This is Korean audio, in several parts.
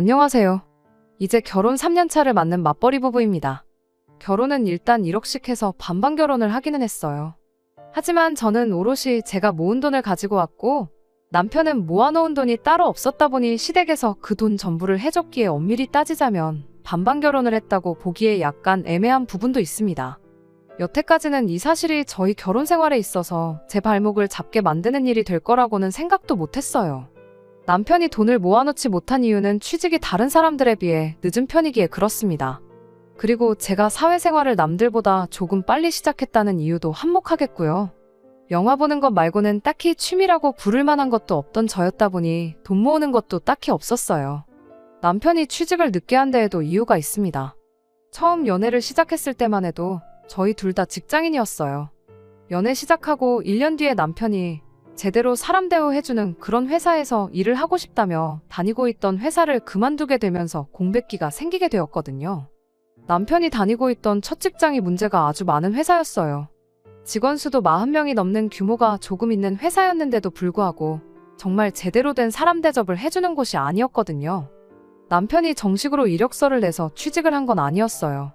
안녕하세요. 이제 결혼 3년 차를 맞는 맞벌이 부부입니다. 결혼은 일단 1억씩 해서 반반 결혼을 하기는 했어요. 하지만 저는 오롯이 제가 모은 돈을 가지고 왔고 남편은 모아놓은 돈이 따로 없었다 보니 시댁에서 그 돈 전부를 해줬기에 엄밀히 따지자면 반반 결혼을 했다고 보기에 약간 애매한 부분도 있습니다. 여태까지는 이 사실이 저희 결혼 생활에 있어서 제 발목을 잡게 만드는 일이 될 거라고는 생각도 못했어요. 남편이 돈을 모아놓지 못한 이유는 취직이 다른 사람들에 비해 늦은 편이기에 그렇습니다. 그리고 제가 사회생활을 남들보다 조금 빨리 시작했다는 이유도 한몫하겠고요. 영화 보는 것 말고는 딱히 취미라고 부를 만한 것도 없던 저였다 보니 돈 모으는 것도 딱히 없었어요. 남편이 취직을 늦게 한 데에도 이유가 있습니다. 처음 연애를 시작했을 때만 해도 저희 둘 다 직장인이었어요. 연애 시작하고 1년 뒤에 남편이 제대로 사람 대우해주는 그런 회사에서 일을 하고 싶다며 다니고 있던 회사를 그만두게 되면서 공백기가 생기게 되었거든요. 남편이 다니고 있던 첫 직장이 문제가 아주 많은 회사였어요. 직원 수도 40명이 넘는 규모가 조금 있는 회사였는데도 불구하고 정말 제대로 된 사람 대접을 해주는 곳이 아니었거든요. 남편이 정식으로 이력서를 내서 취직을 한 건 아니었어요.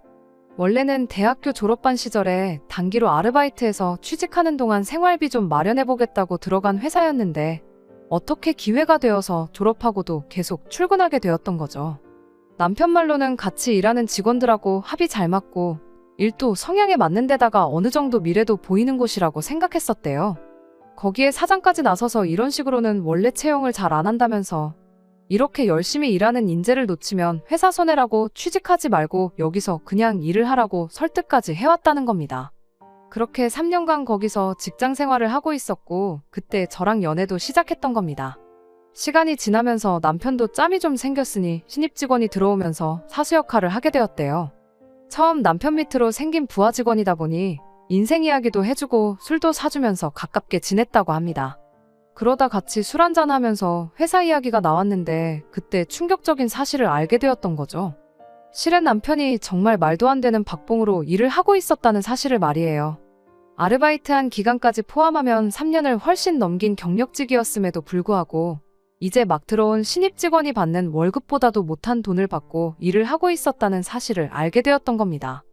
원래는 대학교 졸업반 시절에 단기로 아르바이트해서 취직하는 동안 생활비 좀 마련해보겠다고 들어간 회사였는데 어떻게 기회가 되어서 졸업하고도 계속 출근하게 되었던 거죠. 남편 말로는 같이 일하는 직원들하고 합이 잘 맞고 일도 성향에 맞는 데다가 어느 정도 미래도 보이는 곳이라고 생각했었대요. 거기에 사장까지 나서서 이런 식으로는 원래 채용을 잘 안 한다면서 이렇게 열심히 일하는 인재를 놓치면 회사 손해라고 취직하지 말고 여기서 그냥 일을 하라고 설득까지 해왔다는 겁니다. 그렇게 3년간 거기서 직장 생활을 하고 있었고 그때 저랑 연애도 시작했던 겁니다. 시간이 지나면서 남편도 짬이 좀 생겼으니 신입 직원이 들어오면서 사수 역할을 하게 되었대요. 처음 남편 밑으로 생긴 부하 직원이다 보니 인생 이야기도 해주고 술도 사주면서 가깝게 지냈다고 합니다. 그러다 같이 술 한잔하면서 회사 이야기가 나왔는데 그때 충격적인 사실을 알게 되었던 거죠. 실은 남편이 정말 말도 안 되는 박봉으로 일을 하고 있었다는 사실을 말이에요. 아르바이트한 기간까지 포함하면 3년을 훨씬 넘긴 경력직이었음에도 불구하고 이제 막 들어온 신입 직원이 받는 월급보다도 못한 돈을 받고 일을 하고 있었다는 사실을 알게 되었던 겁니다.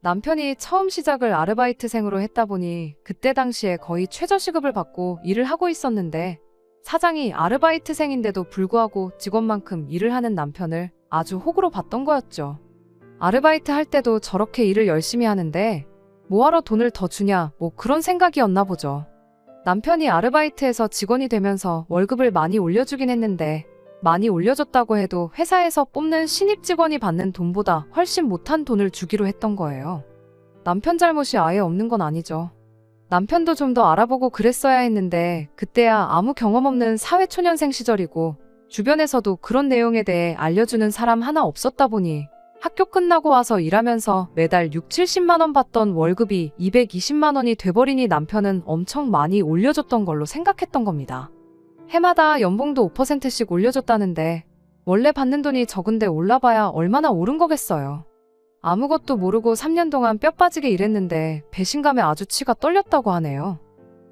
남편이 처음 시작을 아르바이트생으로 했다 보니 그때 당시에 거의 최저시급을 받고 일을 하고 있었는데 사장이 아르바이트생인데도 불구하고 직원만큼 일을 하는 남편을 아주 호구로 봤던 거였죠. 아르바이트 할 때도 저렇게 일을 열심히 하는데 뭐하러 돈을 더 주냐 뭐 그런 생각이었나 보죠. 남편이 아르바이트에서 직원이 되면서 월급을 많이 올려주긴 했는데 많이 올려줬다고 해도 회사에서 뽑는 신입 직원이 받는 돈보다 훨씬 못한 돈을 주기로 했던 거예요. 남편 잘못이 아예 없는 건 아니죠. 남편도 좀 더 알아보고 그랬어야 했는데 그때야 아무 경험 없는 사회초년생 시절이고 주변에서도 그런 내용에 대해 알려주는 사람 하나 없었다 보니 학교 끝나고 와서 일하면서 매달 6, 70만 원 받던 월급이 220만 원이 돼버리니 남편은 엄청 많이 올려줬던 걸로 생각했던 겁니다. 해마다 연봉도 5%씩 올려줬다는데 원래 받는 돈이 적은데 올라봐야 얼마나 오른 거겠어요. 아무것도 모르고 3년 동안 뼈 빠지게 일했는데 배신감에 아주 치가 떨렸다고 하네요.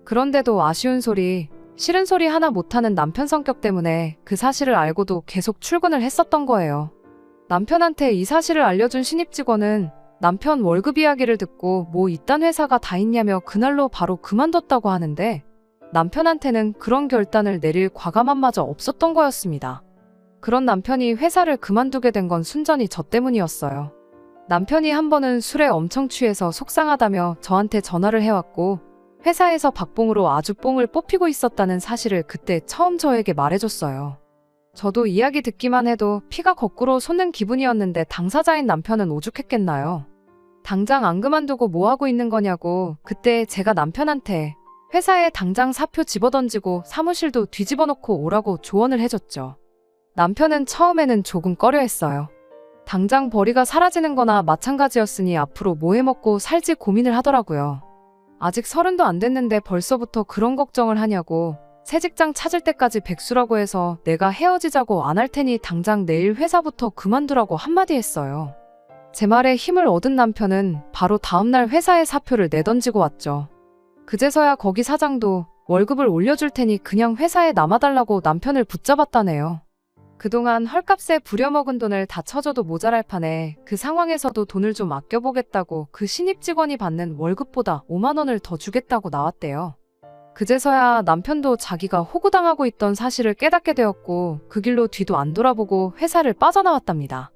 그런데도 아쉬운 소리, 싫은 소리 하나 못하는 남편 성격 때문에 그 사실을 알고도 계속 출근을 했었던 거예요. 남편한테 이 사실을 알려준 신입 직원은 남편 월급 이야기를 듣고 뭐 이딴 회사가 다 있냐며 그날로 바로 그만뒀다고 하는데 남편한테는 그런 결단을 내릴 과감함마저 없었던 거였습니다. 그런 남편이 회사를 그만두게 된 건 순전히 저 때문이었어요. 남편이 한 번은 술에 엄청 취해서 속상하다며 저한테 전화를 해왔고 회사에서 박봉으로 아주 뽕을 뽑히고 있었다는 사실을 그때 처음 저에게 말해줬어요. 저도 이야기 듣기만 해도 피가 거꾸로 솟는 기분이었는데 당사자인 남편은 오죽했겠나요. 당장 안 그만두고 뭐하고 있는 거냐고 그때 제가 남편한테 회사에 당장 사표 집어던지고 사무실도 뒤집어 놓고 오라고 조언을 해줬죠. 남편은 처음에는 조금 꺼려했어요. 당장 벌이가 사라지는 거나 마찬가지였으니 앞으로 뭐 해먹고 살지 고민을 하더라고요. 아직 30도 안 됐는데 벌써부터 그런 걱정을 하냐고 새 직장 찾을 때까지 백수라고 해서 내가 헤어지자고 안 할 테니 당장 내일 회사부터 그만두라고 한마디 했어요. 제 말에 힘을 얻은 남편은 바로 다음날 회사에 사표를 내던지고 왔죠. 그제서야 거기 사장도 월급을 올려줄 테니 그냥 회사에 남아달라고 남편을 붙잡았다네요. 그동안 헐값에 부려먹은 돈을 다 쳐줘도 모자랄 판에 그 상황에서도 돈을 좀 아껴보겠다고 그 신입 직원이 받는 월급보다 5만 원을 더 주겠다고 나왔대요. 그제서야 남편도 자기가 호구당하고 있던 사실을 깨닫게 되었고 그 길로 뒤도 안 돌아보고 회사를 빠져나왔답니다.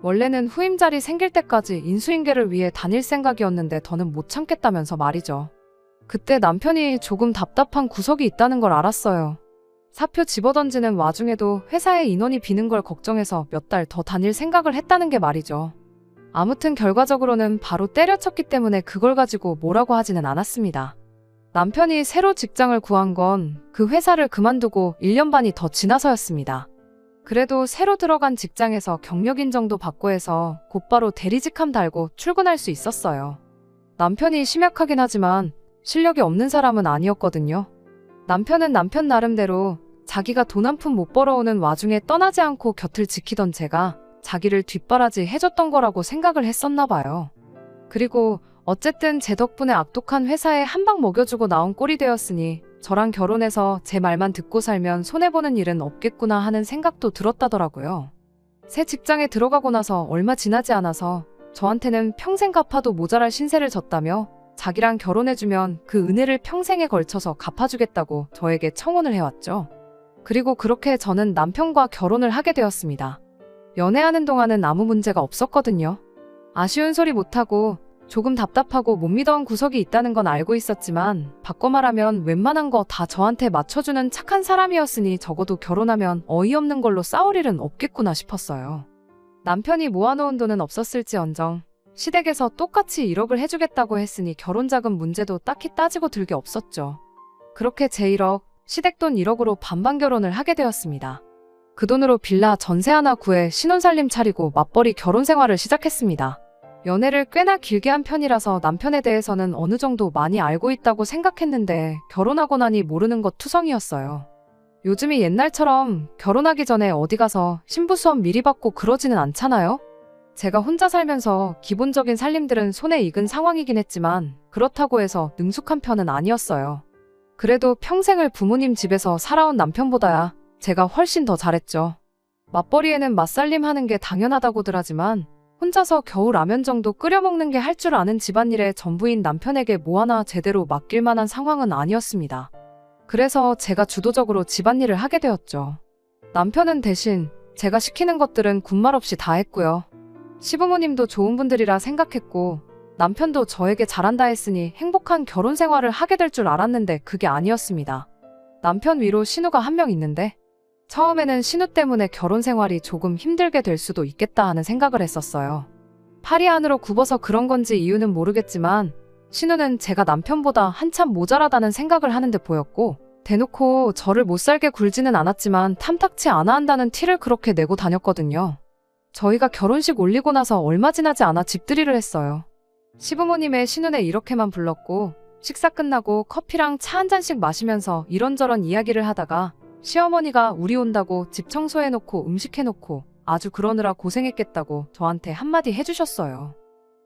원래는 후임 자리 생길 때까지 인수인계를 위해 다닐 생각이었는데 더는 못 참겠다면서 말이죠. 그때 남편이 조금 답답한 구석이 있다는 걸 알았어요. 사표 집어던지는 와중에도 회사에 인원이 비는 걸 걱정해서 몇 달 더 다닐 생각을 했다는 게 말이죠. 아무튼 결과적으로는 바로 때려쳤기 때문에 그걸 가지고 뭐라고 하지는 않았습니다. 남편이 새로 직장을 구한 건 그 회사를 그만두고 1년 반이 더 지나서였습니다. 그래도 새로 들어간 직장에서 경력 인정도 받고 해서 곧바로 대리직함 달고 출근할 수 있었어요. 남편이 심약하긴 하지만 실력이 없는 사람은 아니었거든요. 남편은 남편 나름대로 자기가 돈 한 푼 못 벌어오는 와중에 떠나지 않고 곁을 지키던 제가 자기를 뒷바라지 해줬던 거라고 생각을 했었나 봐요. 그리고 어쨌든 제 덕분에 악독한 회사에 한 방 먹여주고 나온 꼴이 되었으니 저랑 결혼해서 제 말만 듣고 살면 손해보는 일은 없겠구나 하는 생각도 들었다더라고요. 새 직장에 들어가고 나서 얼마 지나지 않아서 저한테는 평생 갚아도 모자랄 신세를 졌다며 자기랑 결혼해주면 그 은혜를 평생에 걸쳐서 갚아주겠다고 저에게 청혼을 해왔죠. 그리고 그렇게 저는 남편과 결혼을 하게 되었습니다. 연애하는 동안은 아무 문제가 없었거든요. 아쉬운 소리 못하고 조금 답답하고 못 믿어온 구석이 있다는 건 알고 있었지만 바꿔 말하면 웬만한 거 다 저한테 맞춰주는 착한 사람이었으니 적어도 결혼하면 어이없는 걸로 싸울 일은 없겠구나 싶었어요. 남편이 모아놓은 돈은 없었을지언정 시댁에서 똑같이 1억을 해주겠다고 했으니 결혼자금 문제도 딱히 따지고 들 게 없었죠. 그렇게 제 1억, 시댁 돈 1억으로 반반 결혼을 하게 되었습니다. 그 돈으로 빌라 전세 하나 구해 신혼살림 차리고 맞벌이 결혼 생활을 시작했습니다. 연애를 꽤나 길게 한 편이라서 남편에 대해서는 어느 정도 많이 알고 있다고 생각했는데 결혼하고 나니 모르는 것 투성이었어요. 요즘이 옛날처럼 결혼하기 전에 어디 가서 신부 수업 미리 받고 그러지는 않잖아요? 제가 혼자 살면서 기본적인 살림들은 손에 익은 상황이긴 했지만 그렇다고 해서 능숙한 편은 아니었어요. 그래도 평생을 부모님 집에서 살아온 남편보다야 제가 훨씬 더 잘했죠. 맞벌이에는 맞살림 하는 게 당연하다고들 하지만 혼자서 겨우 라면 정도 끓여 먹는 게 할 줄 아는 집안일에 전부인 남편에게 뭐 하나 제대로 맡길 만한 상황은 아니었습니다. 그래서 제가 주도적으로 집안일을 하게 되었죠. 남편은 대신 제가 시키는 것들은 군말 없이 다 했고요. 시부모님도 좋은 분들이라 생각했고 남편도 저에게 잘한다 했으니 행복한 결혼 생활을 하게 될 줄 알았는데 그게 아니었습니다. 남편 위로 신우가 한 명 있는데 처음에는 신우 때문에 결혼 생활이 조금 힘들게 될 수도 있겠다 하는 생각을 했었어요. 팔이 안으로 굽어서 그런 건지 이유는 모르겠지만 신우는 제가 남편보다 한참 모자라다는 생각을 하는 듯 보였고 대놓고 저를 못살게 굴지는 않았지만 탐탁치 않아 한다는 티를 그렇게 내고 다녔거든요. 저희가 결혼식 올리고 나서 얼마 지나지 않아 집들이를 했어요. 시부모님의 신혼에 이렇게만 불렀고 식사 끝나고 커피랑 차 한 잔씩 마시면서 이런저런 이야기를 하다가 시어머니가 우리 온다고 집 청소해놓고 음식해놓고 아주 그러느라 고생했겠다고 저한테 한마디 해주셨어요.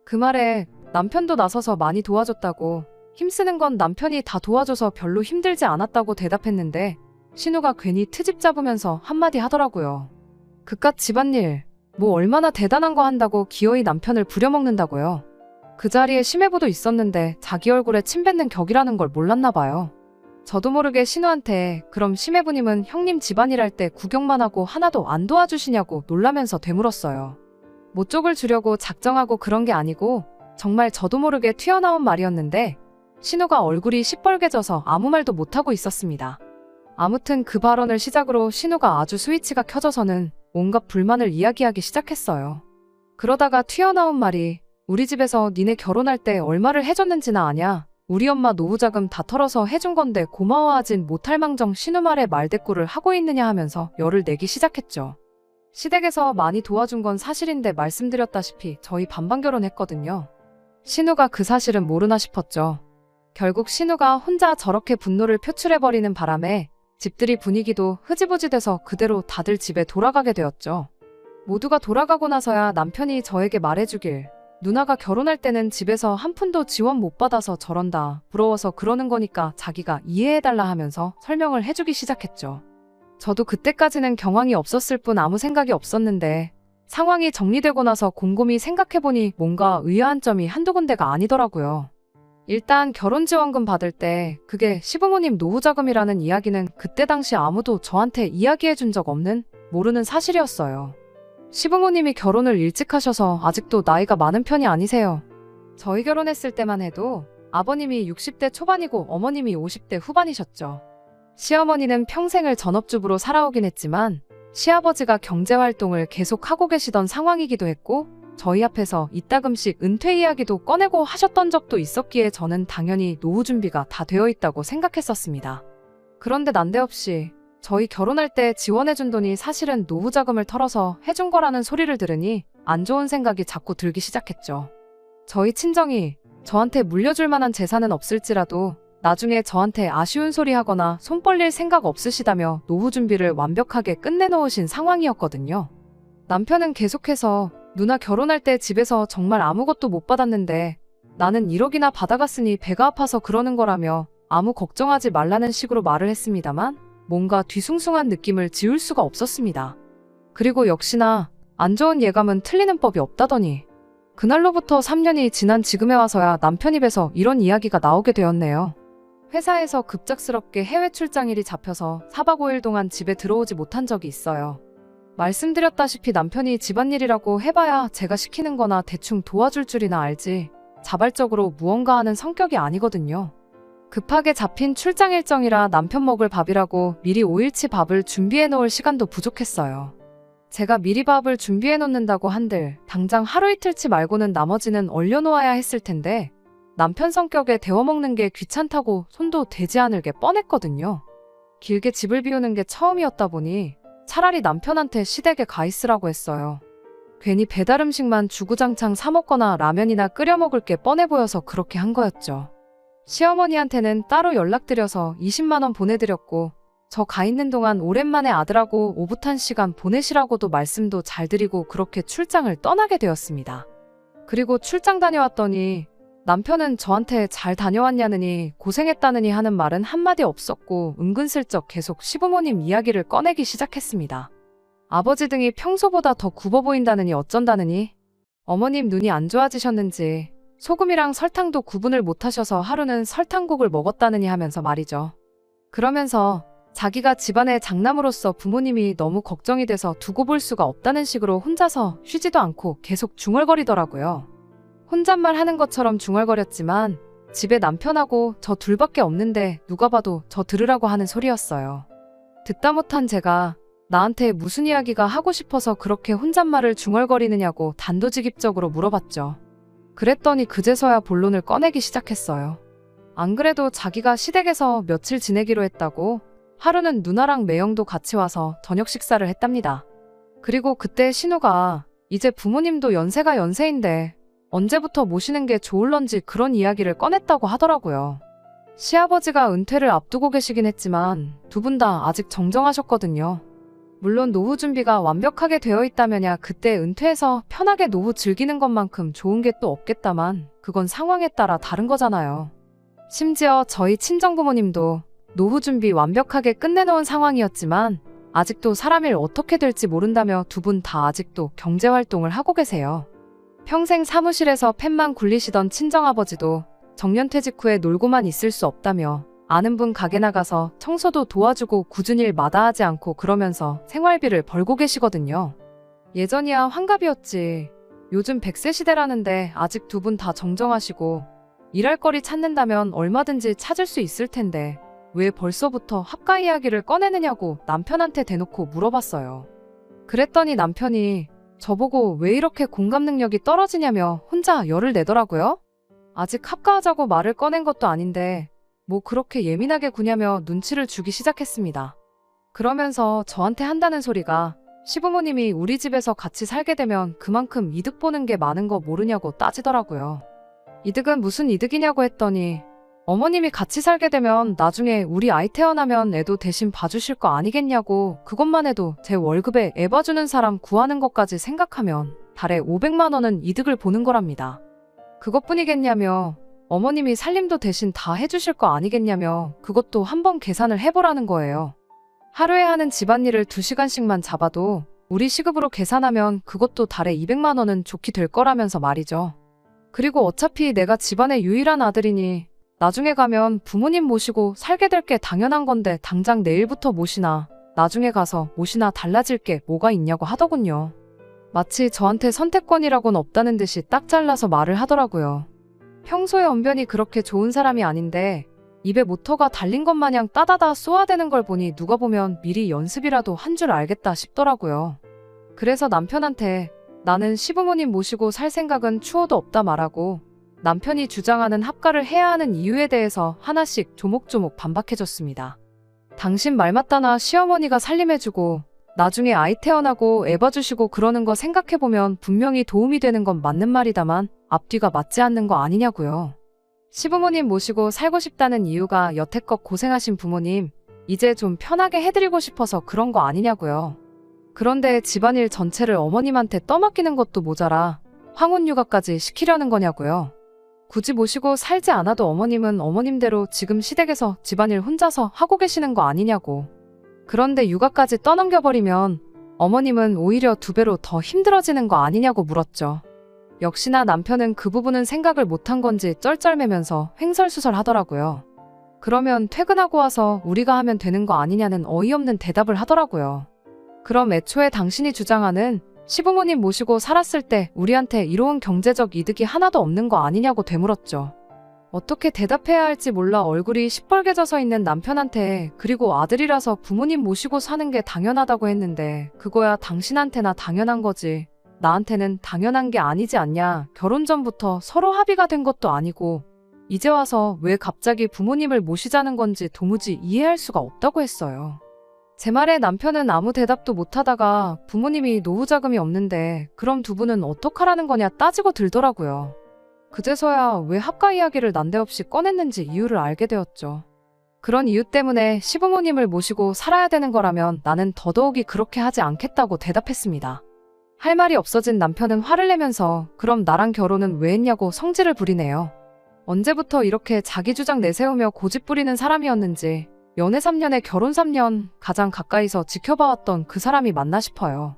그 말에 남편도 나서서 많이 도와줬다고 힘쓰는 건 남편이 다 도와줘서 별로 힘들지 않았다고 대답했는데 신우가 괜히 트집 잡으면서 한마디 하더라고요. 그깟 집안일 뭐 얼마나 대단한 거 한다고 기어이 남편을 부려먹는다고요. 그 자리에 심해부도 있었는데 자기 얼굴에 침 뱉는 격이라는 걸 몰랐나 봐요. 저도 모르게 신우한테 그럼 심해부님은 형님 집안일 할 때 구경만 하고 하나도 안 도와주시냐고 놀라면서 되물었어요. 모쪽을 주려고 작정하고 그런 게 아니고 정말 저도 모르게 튀어나온 말이었는데 신우가 얼굴이 시뻘개져서 아무 말도 못하고 있었습니다. 아무튼 그 발언을 시작으로 신우가 아주 스위치가 켜져서는 온갖 불만을 이야기하기 시작했어요. 그러다가 튀어나온 말이 우리 집에서 니네 결혼할 때 얼마를 해줬는지나 아냐? 우리 엄마 노후자금 다 털어서 해준 건데 고마워하진 못할 망정 신우 말에 말대꾸를 하고 있느냐 하면서 열을 내기 시작했죠. 시댁에서 많이 도와준 건 사실인데 말씀드렸다시피 저희 반반 결혼했거든요. 신우가 그 사실은 모르나 싶었죠. 결국 신우가 혼자 저렇게 분노를 표출해버리는 바람에 집들이 분위기도 흐지부지 돼서 그대로 다들 집에 돌아가게 되었죠. 모두가 돌아가고 나서야 남편이 저에게 말해주길 누나가 결혼할 때는 집에서 한 푼도 지원 못 받아서 저런다. 부러워서 그러는 거니까 자기가 이해해달라 하면서 설명을 해주기 시작했죠. 저도 그때까지는 경황이 없었을 뿐 아무 생각이 없었는데 상황이 정리되고 나서 곰곰이 생각해보니 뭔가 의아한 점이 한두 군데가 아니더라고요. 일단 결혼지원금 받을 때 그게 시부모님 노후자금이라는 이야기는 그때 당시 아무도 저한테 이야기해준 적 없는 모르는 사실이었어요. 시부모님이 결혼을 일찍 하셔서 아직도 나이가 많은 편이 아니세요. 저희 결혼했을 때만 해도 아버님이 60대 초반이고 어머님이 50대 후반이셨죠. 시어머니는 평생을 전업주부로 살아오긴 했지만 시아버지가 경제활동을 계속 하고 계시던 상황이기도 했고 저희 앞에서 이따금씩 은퇴 이야기도 꺼내고 하셨던 적도 있었기에 저는 당연히 노후 준비가 다 되어 있다고 생각했었습니다. 그런데 난데없이 저희 결혼할 때 지원해준 돈이 사실은 노후 자금을 털어서 해준 거라는 소리를 들으니 안 좋은 생각이 자꾸 들기 시작했죠. 저희 친정이 저한테 물려줄 만한 재산은 없을지라도 나중에 저한테 아쉬운 소리 하거나 손 벌릴 생각 없으시다며 노후 준비를 완벽하게 끝내놓으신 상황이었거든요. 남편은 계속해서 누나 결혼할 때 집에서 정말 아무것도 못 받았는데 나는 1억이나 받아갔으니 배가 아파서 그러는 거라며 아무 걱정하지 말라는 식으로 말을 했습니다만 뭔가 뒤숭숭한 느낌을 지울 수가 없었습니다. 그리고 역시나 안 좋은 예감은 틀리는 법이 없다더니 그날로부터 3년이 지난 지금에 와서야 남편 입에서 이런 이야기가 나오게 되었네요. 회사에서 급작스럽게 해외 출장일이 잡혀서 4박 5일 동안 집에 들어오지 못한 적이 있어요. 말씀드렸다시피 남편이 집안일이라고 해봐야 제가 시키는 거나 대충 도와줄 줄이나 알지 자발적으로 무언가 하는 성격이 아니거든요. 급하게 잡힌 출장 일정이라 남편 먹을 밥이라고 미리 5일치 밥을 준비해 놓을 시간도 부족했어요. 제가 미리 밥을 준비해 놓는다고 한들 당장 하루 이틀치 말고는 나머지는 얼려놓아야 했을 텐데 남편 성격에 데워먹는 게 귀찮다고 손도 대지 않을 게 뻔했거든요. 길게 집을 비우는 게 처음이었다 보니 차라리 남편한테 시댁에 가 있으라고 했어요. 괜히 배달 음식만 주구장창 사 먹거나 라면이나 끓여 먹을 게 뻔해 보여서 그렇게 한 거였죠. 시어머니한테는 따로 연락드려서 20만 원 보내드렸고 저 가 있는 동안 오랜만에 아들하고 오붓한 시간 보내시라고도 말씀도 잘 드리고 그렇게 출장을 떠나게 되었습니다. 그리고 출장 다녀왔더니 남편은 저한테 잘 다녀왔냐느니 고생했다느니 하는 말은 한마디 없었고 은근슬쩍 계속 시부모님 이야기를 꺼내기 시작했습니다. 아버지 등이 평소보다 더 굽어 보인다느니 어쩐다느니 어머님 눈이 안 좋아지셨는지 소금이랑 설탕도 구분을 못하셔서 하루는 설탕국을 먹었다느니 하면서 말이죠. 그러면서 자기가 집안의 장남으로서 부모님이 너무 걱정이 돼서 두고 볼 수가 없다는 식으로 혼자서 쉬지도 않고 계속 중얼거리더라고요. 혼잣말 하는 것처럼 중얼거렸지만 집에 남편하고 저 둘밖에 없는데 누가 봐도 저 들으라고 하는 소리였어요. 듣다 못한 제가 나한테 무슨 이야기가 하고 싶어서 그렇게 혼잣말을 중얼거리느냐고 단도직입적으로 물어봤죠. 그랬더니 그제서야 본론을 꺼내기 시작했어요. 안 그래도 자기가 시댁에서 며칠 지내기로 했다고 하루는 누나랑 매형도 같이 와서 저녁 식사를 했답니다. 그리고 그때 신우가 이제 부모님도 연세가 연세인데 언제부터 모시는 게 좋을런지 그런 이야기를 꺼냈다고 하더라고요. 시아버지가 은퇴를 앞두고 계시긴 했지만 두 분 다 아직 정정하셨거든요. 물론 노후 준비가 완벽하게 되어 있다면야 그때 은퇴해서 편하게 노후 즐기는 것만큼 좋은 게 또 없겠다만 그건 상황에 따라 다른 거잖아요. 심지어 저희 친정부모님도 노후 준비 완벽하게 끝내놓은 상황이었지만 아직도 사람일 어떻게 될지 모른다며 두 분 다 아직도 경제활동을 하고 계세요. 평생 사무실에서 펜만 굴리시던 친정아버지도 정년퇴직 후에 놀고만 있을 수 없다며 아는 분 가게 나가서 청소도 도와주고 굳은 일 마다하지 않고 그러면서 생활비를 벌고 계시거든요. 예전이야 환갑이었지. 요즘 100세 시대라는데 아직 두 분 다 정정하시고 일할 거리 찾는다면 얼마든지 찾을 수 있을 텐데 왜 벌써부터 합가 이야기를 꺼내느냐고 남편한테 대놓고 물어봤어요. 그랬더니 남편이 저보고 왜 이렇게 공감 능력이 떨어지냐며 혼자 열을 내더라고요. 아직 합가하자고 말을 꺼낸 것도 아닌데 뭐 그렇게 예민하게 구냐며 눈치를 주기 시작했습니다. 그러면서 저한테 한다는 소리가 시부모님이 우리 집에서 같이 살게 되면 그만큼 이득 보는 게 많은 거 모르냐고 따지더라고요. 이득은 무슨 이득이냐고 했더니 어머님이 같이 살게 되면 나중에 우리 아이 태어나면 애도 대신 봐주실 거 아니겠냐고 그것만 해도 제 월급에 애 봐주는 사람 구하는 것까지 생각하면 달에 500만 원은 이득을 보는 거랍니다. 그것뿐이겠냐며 어머님이 살림도 대신 다 해주실 거 아니겠냐며 그것도 한번 계산을 해보라는 거예요. 하루에 하는 집안일을 2시간씩만 잡아도 우리 시급으로 계산하면 그것도 달에 200만 원은 좋게 될 거라면서 말이죠. 그리고 어차피 내가 집안의 유일한 아들이니 나중에 가면 부모님 모시고 살게 될 게 당연한 건데 당장 내일부터 모시나 나중에 가서 모시나 달라질 게 뭐가 있냐고 하더군요. 마치 저한테 선택권이라고는 없다는 듯이 딱 잘라서 말을 하더라고요. 평소에 언변이 그렇게 좋은 사람이 아닌데 입에 모터가 달린 것 마냥 따다다 쏘아대는 걸 보니 누가 보면 미리 연습이라도 한 줄 알겠다 싶더라고요. 그래서 남편한테 나는 시부모님 모시고 살 생각은 추호도 없다 말하고 남편이 주장하는 합가를 해야 하는 이유에 대해서 하나씩 조목조목 반박해줬습니다. 당신 말 맞다나 시어머니가 살림해주고 나중에 아이 태어나고 애 봐주시고 그러는 거 생각해보면 분명히 도움이 되는 건 맞는 말이다만 앞뒤가 맞지 않는 거 아니냐고요. 시부모님 모시고 살고 싶다는 이유가 여태껏 고생하신 부모님 이제 좀 편하게 해드리고 싶어서 그런 거 아니냐고요. 그런데 집안일 전체를 어머님한테 떠맡기는 것도 모자라 황혼육아까지 시키려는 거냐고요. 굳이 모시고 살지 않아도 어머님은 어머님대로 지금 시댁에서 집안일 혼자서 하고 계시는 거 아니냐고. 그런데 육아까지 떠넘겨버리면 어머님은 오히려 2배로 더 힘들어지는 거 아니냐고 물었죠. 역시나 남편은 그 부분은 생각을 못한 건지 쩔쩔매면서 횡설수설 하더라고요. 그러면 퇴근하고 와서 우리가 하면 되는 거 아니냐는 어이없는 대답을 하더라고요. 그럼 애초에 당신이 주장하는 시부모님 모시고 살았을 때 우리한테 이로운 경제적 이득이 하나도 없는 거 아니냐고 되물었죠. 어떻게 대답해야 할지 몰라 얼굴이 시뻘개져서 있는 남편한테 그리고 아들이라서 부모님 모시고 사는 게 당연하다고 했는데 그거야 당신한테나 당연한 거지. 나한테는 당연한 게 아니지 않냐. 결혼 전부터 서로 합의가 된 것도 아니고 이제 와서 왜 갑자기 부모님을 모시자는 건지 도무지 이해할 수가 없다고 했어요. 제 말에 남편은 아무 대답도 못하다가 부모님이 노후자금이 없는데 그럼 두 분은 어떡하라는 거냐 따지고 들더라고요. 그제서야 왜 합가 이야기를 난데없이 꺼냈는지 이유를 알게 되었죠. 그런 이유 때문에 시부모님을 모시고 살아야 되는 거라면 나는 더더욱이 그렇게 하지 않겠다고 대답했습니다. 할 말이 없어진 남편은 화를 내면서 그럼 나랑 결혼은 왜 했냐고 성질을 부리네요. 언제부터 이렇게 자기 주장 내세우며 고집 부리는 사람이었는지 연애 3년에 결혼 3년 가장 가까이서 지켜봐왔던 그 사람이 맞나 싶어요.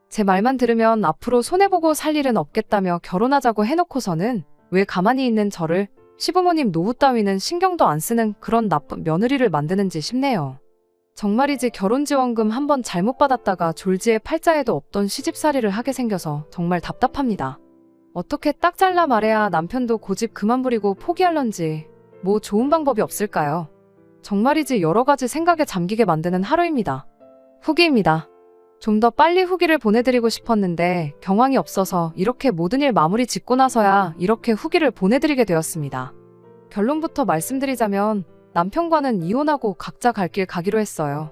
제 말만 들으면 앞으로 손해보고 살 일은 없겠다며 결혼하자고 해놓고서는 왜 가만히 있는 저를 시부모님 노후 따위는 신경도 안 쓰는 그런 나쁜 며느리를 만드는지 싶네요. 정말이지 결혼지원금 한번 잘못 받았다가 졸지에 팔자에도 없던 시집살이를 하게 생겨서 정말 답답합니다. 어떻게 딱 잘라 말해야 남편도 고집 그만 부리고 포기할런지 뭐 좋은 방법이 없을까요? 정말이지 여러 가지 생각에 잠기게 만드는 하루입니다. 후기입니다. 좀 더 빨리 후기를 보내드리고 싶었는데 경황이 없어서 이렇게 모든 일 마무리 짓고 나서야 이렇게 후기를 보내드리게 되었습니다. 결론부터 말씀드리자면 남편과는 이혼하고 각자 갈 길 가기로 했어요.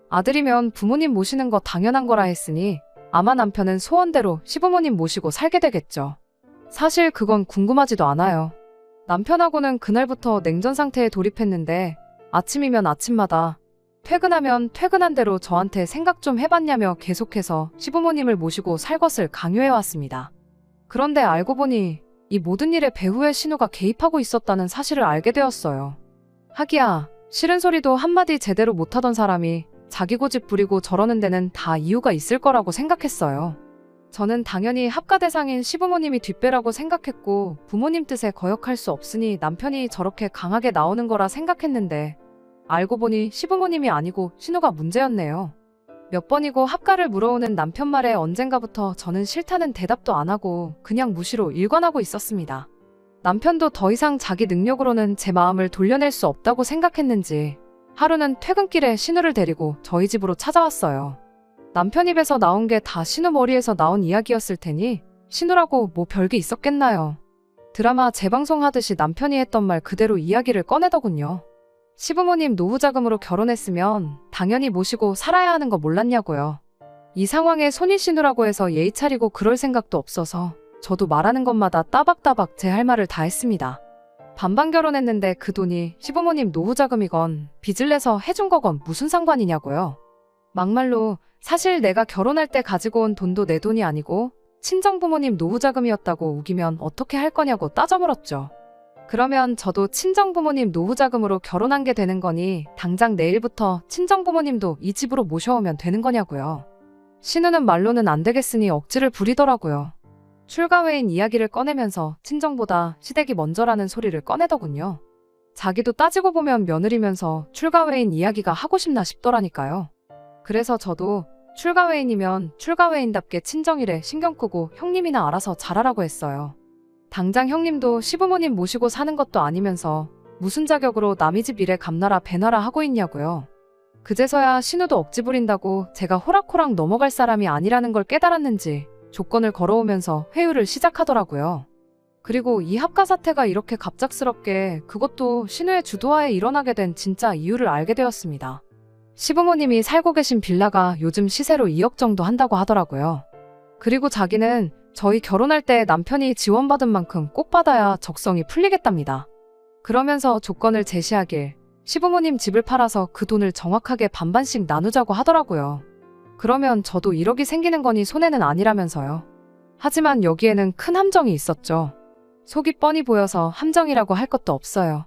아들이면 부모님 모시는 거 당연한 거라 했으니 아마 남편은 소원대로 시부모님 모시고 살게 되겠죠. 사실 그건 궁금하지도 않아요. 남편하고는 그날부터 냉전 상태에 돌입했는데 아침이면 아침마다 퇴근하면 퇴근한 대로 저한테 생각 좀 해봤냐며 계속해서 시부모님을 모시고 살 것을 강요해왔습니다. 그런데 알고 보니 이 모든 일에 배우의 신우가 개입하고 있었다는 사실을 알게 되었어요. 하기야 싫은 소리도 한마디 제대로 못하던 사람이 자기 고집 부리고 저러는 데는 다 이유가 있을 거라고 생각했어요. 저는 당연히 합가 대상인 시부모님이 뒷배라고 생각했고 부모님 뜻에 거역할 수 없으니 남편이 저렇게 강하게 나오는 거라 생각했는데 알고 보니 시부모님이 아니고 신우가 문제였네요. 몇 번이고 합가를 물어오는 남편 말에 언젠가부터 저는 싫다는 대답도 안 하고 그냥 무시로 일관하고 있었습니다. 남편도 더 이상 자기 능력으로는 제 마음을 돌려낼 수 없다고 생각했는지 하루는 퇴근길에 신우를 데리고 저희 집으로 찾아왔어요. 남편 입에서 나온 게 다 신우 머리에서 나온 이야기였을 테니 신우라고 뭐 별게 있었겠나요. 드라마 재방송하듯이 남편이 했던 말 그대로 이야기를 꺼내더군요. 시부모님 노후자금으로 결혼했으면 당연히 모시고 살아야 하는 거 몰랐냐고요. 이 상황에 손이신우라고 해서 예의 차리고 그럴 생각도 없어서 저도 말하는 것마다 따박따박 제 할 말을 다 했습니다. 반반 결혼했는데 그 돈이 시부모님 노후자금이건 빚을 내서 해준 거건 무슨 상관이냐고요. 막말로 사실 내가 결혼할 때 가지고 온 돈도 내 돈이 아니고 친정부모님 노후자금이었다고 우기면 어떻게 할 거냐고 따져물었죠. 그러면 저도 친정부모님 노후자금으로 결혼한 게 되는 거니 당장 내일부터 친정부모님도 이 집으로 모셔오면 되는 거냐고요. 신우는 말로는 안 되겠으니 억지를 부리더라고요. 출가회인 이야기를 꺼내면서 친정보다 시댁이 먼저라는 소리를 꺼내더군요. 자기도 따지고 보면 며느리면서 출가회인 이야기가 하고 싶나 싶더라니까요. 그래서 저도 출가회인이면 출가회인답게 친정일에 신경 끄고 형님이나 알아서 잘하라고 했어요. 당장 형님도 시부모님 모시고 사는 것도 아니면서 무슨 자격으로 남의 집 일에 감나라 배나라 하고 있냐고요. 그제서야 신우도 억지 부린다고 제가 호락호락 넘어갈 사람이 아니라는 걸 깨달았는지 조건을 걸어오면서 회유를 시작하더라고요. 그리고 이 합가 사태가 이렇게 갑작스럽게 그것도 신우의 주도하에 일어나게 된 진짜 이유를 알게 되었습니다. 시부모님이 살고 계신 빌라가 요즘 시세로 2억 정도 한다고 하더라고요. 그리고 자기는 저희 결혼할 때 남편이 지원받은 만큼 꼭 받아야 적성이 풀리겠답니다. 그러면서 조건을 제시하길 시부모님 집을 팔아서 그 돈을 정확하게 반반씩 나누자고 하더라고요. 그러면 저도 1억이 생기는 거니 손해는 아니라면서요. 하지만 여기에는 큰 함정이 있었죠. 속이 뻔히 보여서 함정이라고 할 것도 없어요.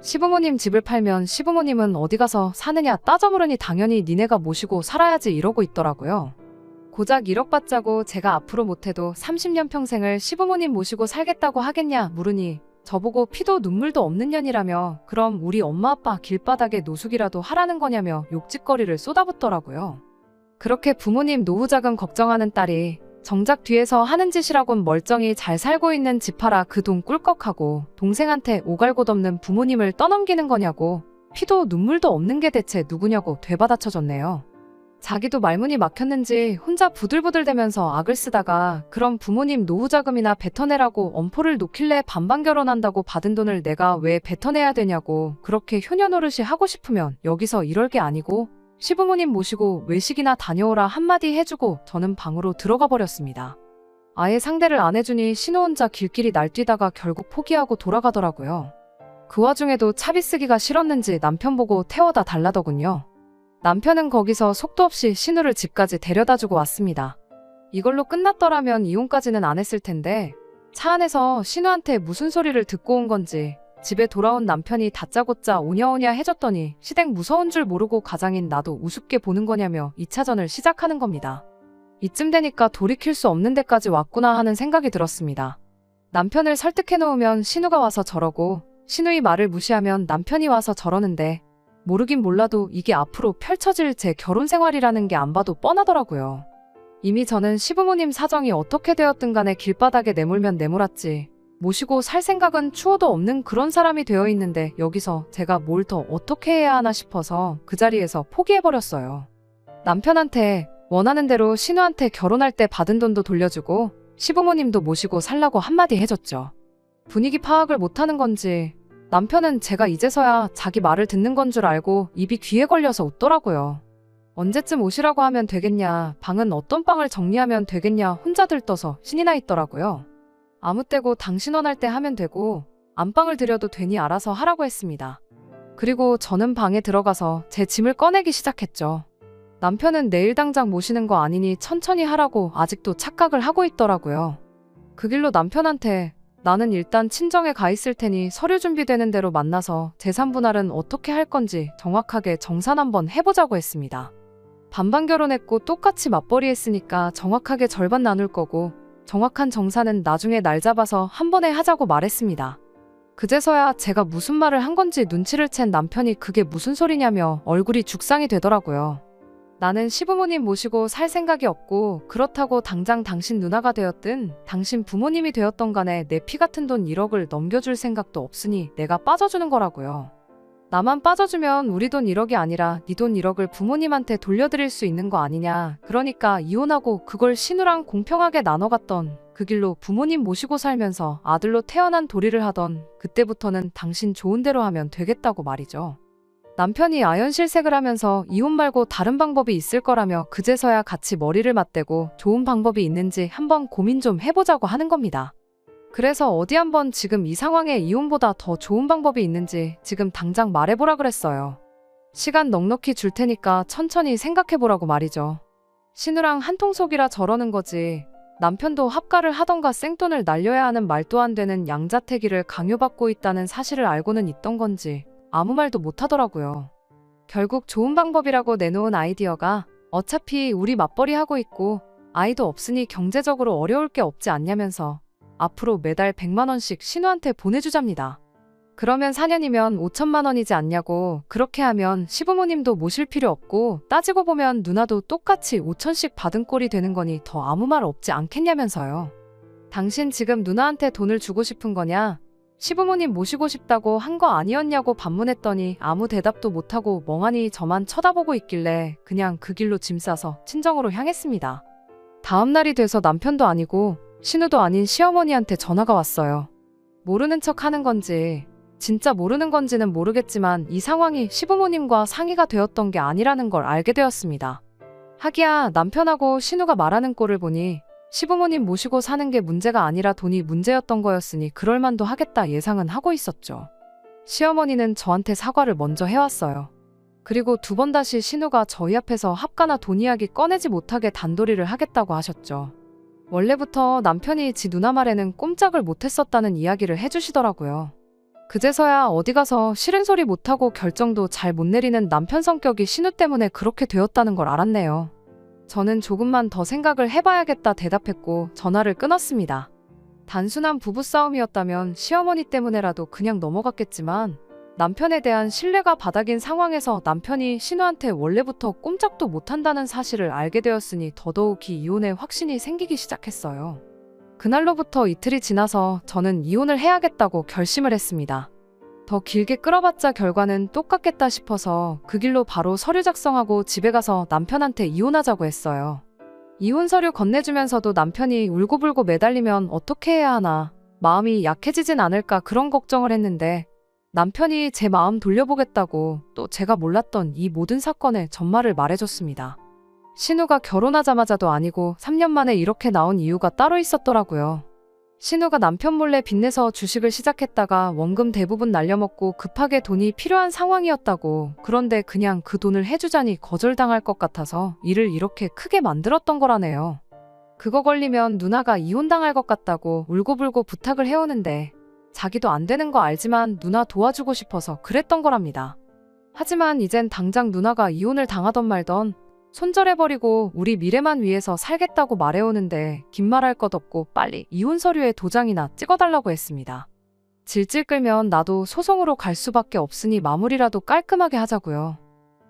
시부모님 집을 팔면 시부모님은 어디 가서 사느냐 따져 물으니 당연히 니네가 모시고 살아야지 이러고 있더라고요. 고작 1억 받자고 제가 앞으로 못해도 30년 평생을 시부모님 모시고 살겠다고 하겠냐 물으니 저보고 피도 눈물도 없는 년이라며 그럼 우리 엄마 아빠 길바닥에 노숙이라도 하라는 거냐며 욕짓거리를 쏟아붓더라고요. 그렇게 부모님 노후자금 걱정하는 딸이 정작 뒤에서 하는 짓이라곤 멀쩡히 잘 살고 있는 집 팔아 그 돈 꿀꺽하고 동생한테 오갈곳 없는 부모님을 떠넘기는 거냐고 피도 눈물도 없는 게 대체 누구냐고 되받아쳐줬네요. 자기도 말문이 막혔는지 혼자 부들부들대면서 악을 쓰다가 그럼 부모님 노후자금이나 뱉어내라고 엄포를 놓길래 반반 결혼한다고 받은 돈을 내가 왜 뱉어내야 되냐고 그렇게 효녀노릇이 하고 싶으면 여기서 이럴 게 아니고 시부모님 모시고 외식이나 다녀오라 한마디 해주고 저는 방으로 들어가 버렸습니다. 아예 상대를 안 해주니 신우 혼자 길길이 날뛰다가 결국 포기하고 돌아가더라고요. 그 와중에도 차비 쓰기가 싫었는지 남편 보고 태워다 달라더군요. 남편은 거기서 속도 없이 신우를 집까지 데려다주고 왔습니다. 이걸로 끝났더라면 이혼까지는 안 했을 텐데 차 안에서 신우한테 무슨 소리를 듣고 온 건지 집에 돌아온 남편이 다짜고짜 오냐오냐 해줬더니 시댁 무서운 줄 모르고 가장인 나도 우습게 보는 거냐며 2차전을 시작하는 겁니다. 이쯤 되니까 돌이킬 수 없는 데까지 왔구나 하는 생각이 들었습니다. 남편을 설득해놓으면 신우가 와서 저러고 신우의 말을 무시하면 남편이 와서 저러는데 모르긴 몰라도 이게 앞으로 펼쳐질 제 결혼 생활이라는 게 안 봐도 뻔하더라고요. 이미 저는 시부모님 사정이 어떻게 되었든 간에 길바닥에 내몰면 내몰았지 모시고 살 생각은 추호도 없는 그런 사람이 되어 있는데 여기서 제가 뭘 더 어떻게 해야 하나 싶어서 그 자리에서 포기해버렸어요. 남편한테 원하는 대로 신우한테 결혼할 때 받은 돈도 돌려주고 시부모님도 모시고 살라고 한마디 해줬죠. 분위기 파악을 못하는 건지 남편은 제가 이제서야 자기 말을 듣는 건 줄 알고 입이 귀에 걸려서 웃더라고요. 언제쯤 오시라고 하면 되겠냐, 방은 어떤 방을 정리하면 되겠냐 혼자 들떠서 신이 나 있더라고요. 아무 때고 당신 원할 때 하면 되고 안방을 들여도 되니 알아서 하라고 했습니다. 그리고 저는 방에 들어가서 제 짐을 꺼내기 시작했죠. 남편은 내일 당장 모시는 거 아니니 천천히 하라고 아직도 착각을 하고 있더라고요. 그 길로 남편한테 나는 일단 친정에 가 있을 테니 서류 준비되는 대로 만나서 재산 분할은 어떻게 할 건지 정확하게 정산 한번 해보자고 했습니다. 반반 결혼했고 똑같이 맞벌이 했으니까 정확하게 절반 나눌 거고 정확한 정산은 나중에 날 잡아서 한 번에 하자고 말했습니다. 그제서야 제가 무슨 말을 한 건지 눈치를 챈 남편이 그게 무슨 소리냐며 얼굴이 죽상이 되더라고요. 나는 시부모님 모시고 살 생각이 없고 그렇다고 당장 당신 누나가 되었든 당신 부모님이 되었던 간에 내 피 같은 돈 1억을 넘겨줄 생각도 없으니 내가 빠져주는 거라고요. 나만 빠져주면 우리 돈 1억이 아니라 네 돈 1억을 부모님한테 돌려드릴 수 있는 거 아니냐. 그러니까 이혼하고 그걸 신우랑 공평하게 나눠갔던 그 길로 부모님 모시고 살면서 아들로 태어난 도리를 하던 그때부터는 당신 좋은 대로 하면 되겠다고 말이죠. 남편이 아연실색을 하면서 이혼 말고 다른 방법이 있을 거라며 그제서야 같이 머리를 맞대고 좋은 방법이 있는지 한번 고민 좀 해보자고 하는 겁니다. 그래서 어디 한번 지금 이 상황에 이혼보다 더 좋은 방법이 있는지 지금 당장 말해보라 그랬어요. 시간 넉넉히 줄 테니까 천천히 생각해보라고 말이죠. 신우랑 한통속이라 저러는 거지 남편도 합가를 하던가 생돈을 날려야 하는 말도 안 되는 양자택일을 강요받고 있다는 사실을 알고는 있던 건지 아무 말도 못하더라고요. 결국 좋은 방법이라고 내놓은 아이디어가 어차피 우리 맞벌이 하고 있고 아이도 없으니 경제적으로 어려울 게 없지 않냐면서 앞으로 매달 100만 원씩 신우한테 보내주잡니다. 그러면 4년이면 5천만 원이지 않냐고. 그렇게 하면 시부모님도 모실 필요 없고 따지고 보면 누나도 똑같이 5천씩 받은 꼴이 되는 거니 더 아무 말 없지 않겠냐면서요. 당신 지금 누나한테 돈을 주고 싶은 거냐? 시부모님 모시고 싶다고 한 거 아니었냐고 반문했더니 아무 대답도 못하고 멍하니 저만 쳐다보고 있길래 그냥 그 길로 짐 싸서 친정으로 향했습니다. 다음 날이 돼서 남편도 아니고 신우도 아닌 시어머니한테 전화가 왔어요. 모르는 척 하는 건지 진짜 모르는 건지는 모르겠지만 이 상황이 시부모님과 상의가 되었던 게 아니라는 걸 알게 되었습니다. 하기야 남편하고 신우가 말하는 꼴을 보니 시부모님 모시고 사는 게 문제가 아니라 돈이 문제였던 거였으니 그럴만도 하겠다 예상은 하고 있었죠. 시어머니는 저한테 사과를 먼저 해왔어요. 그리고 2번 다시 신우가 저희 앞에서 합가나 돈 이야기 꺼내지 못하게 단도리를 하겠다고 하셨죠. 원래부터 남편이 지 누나 말에는 꼼짝을 못했었다는 이야기를 해주시더라고요. 그제서야 어디 가서 싫은 소리 못하고 결정도 잘 못 내리는 남편 성격이 신우 때문에 그렇게 되었다는 걸 알았네요. 저는 조금만 더 생각을 해봐야겠다 대답했고 전화를 끊었습니다. 단순한 부부싸움이었다면 시어머니 때문에라도 그냥 넘어갔겠지만 남편에 대한 신뢰가 바닥인 상황에서 남편이 신우한테 원래부터 꼼짝도 못한다는 사실을 알게 되었으니 더더욱이 이혼의 확신이 생기기 시작했어요. 그날로부터 이틀이 지나서 저는 이혼을 해야겠다고 결심을 했습니다. 더 길게 끌어봤자 결과는 똑같겠다 싶어서 그 길로 바로 서류 작성하고 집에 가서 남편한테 이혼하자고 했어요. 이혼 서류 건네주면서도 남편이 울고불고 매달리면 어떻게 해야 하나, 마음이 약해지진 않을까 그런 걱정을 했는데 남편이 제 마음 돌려보겠다고 또 제가 몰랐던 이 모든 사건의 전말을 말해줬습니다. 신우가 결혼하자마자도 아니고 3년 만에 이렇게 나온 이유가 따로 있었더라고요. 신우가 남편 몰래 빚내서 주식을 시작했다가 원금 대부분 날려먹고 급하게 돈이 필요한 상황이었다고. 그런데 그냥 그 돈을 해주자니 거절당할 것 같아서 일을 이렇게 크게 만들었던 거라네요. 그거 걸리면 누나가 이혼당할 것 같다고 울고불고 부탁을 해오는데 자기도 안 되는 거 알지만 누나 도와주고 싶어서 그랬던 거랍니다. 하지만 이젠 당장 누나가 이혼을 당하던 말던 손절해버리고 우리 미래만 위해서 살겠다고 말해오는데 긴 말할 것 없고 빨리 이혼 서류에 도장이나 찍어달라고 했습니다. 질질 끌면 나도 소송으로 갈 수밖에 없으니 마무리라도 깔끔하게 하자고요.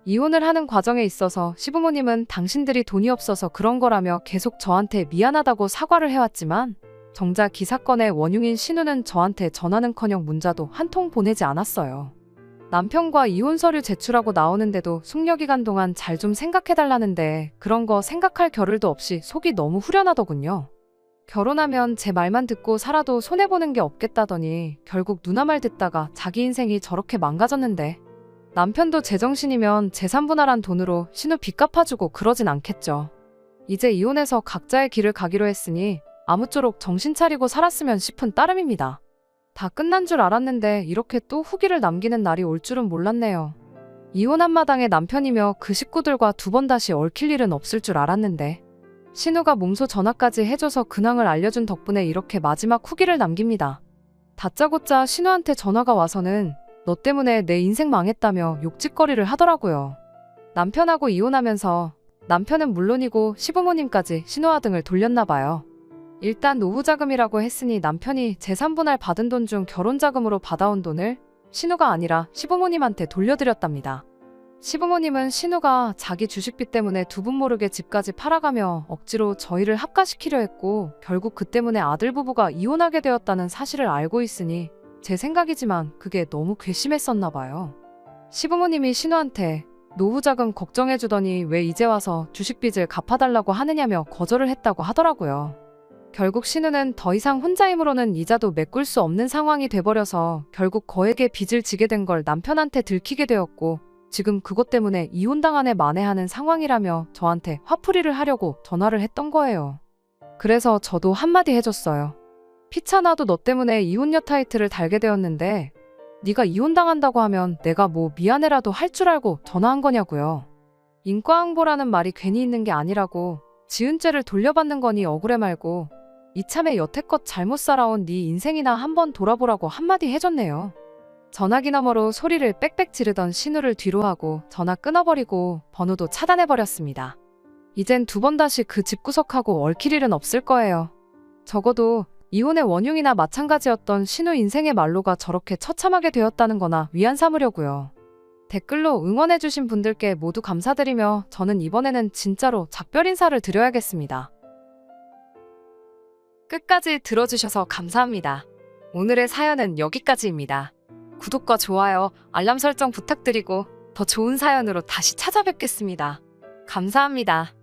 이혼을 하는 과정에 있어서 시부모님은 당신들이 돈이 없어서 그런 거라며 계속 저한테 미안하다고 사과를 해왔지만 정작 이 사건의 원흉인 신우는 저한테 전화는커녕 문자도 한 통 보내지 않았어요. 남편과 이혼 서류 제출하고 나오는데도 숙려기간 동안 잘 좀 생각해달라는데 그런 거 생각할 겨를도 없이 속이 너무 후련하더군요. 결혼하면 제 말만 듣고 살아도 손해보는 게 없겠다더니 결국 누나 말 듣다가 자기 인생이 저렇게 망가졌는데 남편도 제정신이면 재산분할한 돈으로 신우 빚 갚아주고 그러진 않겠죠. 이제 이혼해서 각자의 길을 가기로 했으니 아무쪼록 정신 차리고 살았으면 싶은 따름입니다. 다 끝난 줄 알았는데 이렇게 또 후기를 남기는 날이 올 줄은 몰랐네요. 이혼한 마당에 남편이며 그 식구들과 2번 다시 얽힐 일은 없을 줄 알았는데 신우가 몸소 전화까지 해줘서 근황을 알려준 덕분에 이렇게 마지막 후기를 남깁니다. 다짜고짜 신우한테 전화가 와서는 너 때문에 내 인생 망했다며 욕짓거리를 하더라고요. 남편하고 이혼하면서 남편은 물론이고 시부모님까지 신우아 등을 돌렸나 봐요. 일단 노후자금이라고 했으니 남편이 재산분할 받은 돈 중 결혼자금으로 받아온 돈을 신우가 아니라 시부모님한테 돌려드렸답니다. 시부모님은 신우가 자기 주식빚 때문에 두 분 모르게 집까지 팔아가며 억지로 저희를 합가시키려 했고 결국 그 때문에 아들 부부가 이혼하게 되었다는 사실을 알고 있으니 제 생각이지만 그게 너무 괘씸했었나 봐요. 시부모님이 신우한테 노후자금 걱정해주더니 왜 이제 와서 주식빚을 갚아달라고 하느냐며 거절을 했다고 하더라고요. 결국 신우는 더 이상 혼자 힘으로는 이자도 메꿀 수 없는 상황이 돼버려서 결국 거액의 빚을 지게 된 걸 남편한테 들키게 되었고 지금 그것 때문에 이혼당한 애 만회하는 상황이라며 저한테 화풀이를 하려고 전화를 했던 거예요. 그래서 저도 한마디 해줬어요. 피차나도 너 때문에 이혼녀 타이틀을 달게 되었는데 네가 이혼당한다고 하면 내가 뭐 미안해라도 할 줄 알고 전화한 거냐고요. 인과응보라는 말이 괜히 있는 게 아니라고 지은 죄를 돌려받는 거니 억울해 말고 이참에 여태껏 잘못 살아온 네 인생이나 한번 돌아보라고 한마디 해줬네요. 전화기 너머로 소리를 빽빽 지르던 신우를 뒤로 하고 전화 끊어버리고 번호도 차단해버렸습니다. 이젠 두 번 다시 그 집구석하고 얽힐 일은 없을 거예요. 적어도 이혼의 원흉이나 마찬가지였던 신우 인생의 말로가 저렇게 처참하게 되었다는 거나 위안 삼으려고요. 댓글로 응원해주신 분들께 모두 감사드리며 저는 이번에는 진짜로 작별 인사를 드려야겠습니다. 끝까지 들어주셔서 감사합니다. 오늘의 사연은 여기까지입니다. 구독과 좋아요, 알람 설정 부탁드리고 더 좋은 사연으로 다시 찾아뵙겠습니다. 감사합니다.